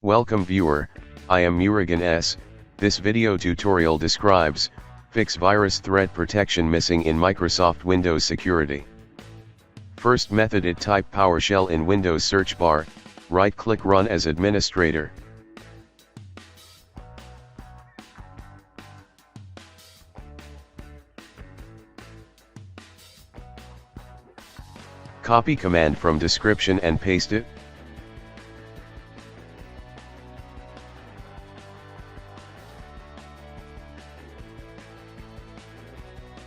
Welcome viewer, I am Murugan S. This video tutorial describes, fix virus threat protection missing in Microsoft Windows security. First method, type PowerShell in Windows search bar, right click Run as administrator. Copy command from description and paste it.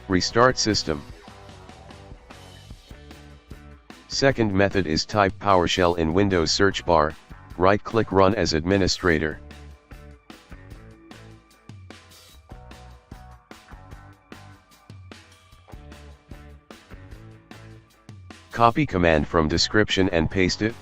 Restart system. Second method is type PowerShell in Windows search bar, right click Run as administrator. Copy command from description and paste it.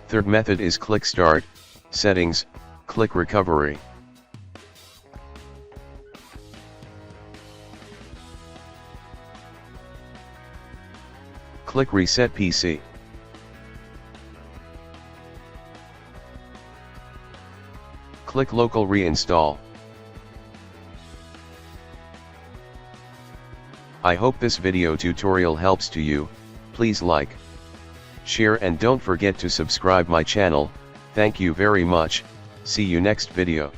Third method is click Start, Settings, click Recovery. Click Reset PC. Click Local Reinstall. I hope this video tutorial helps to you. Please like, share and don't forget to subscribe my channel. Thank you very much. See you next video.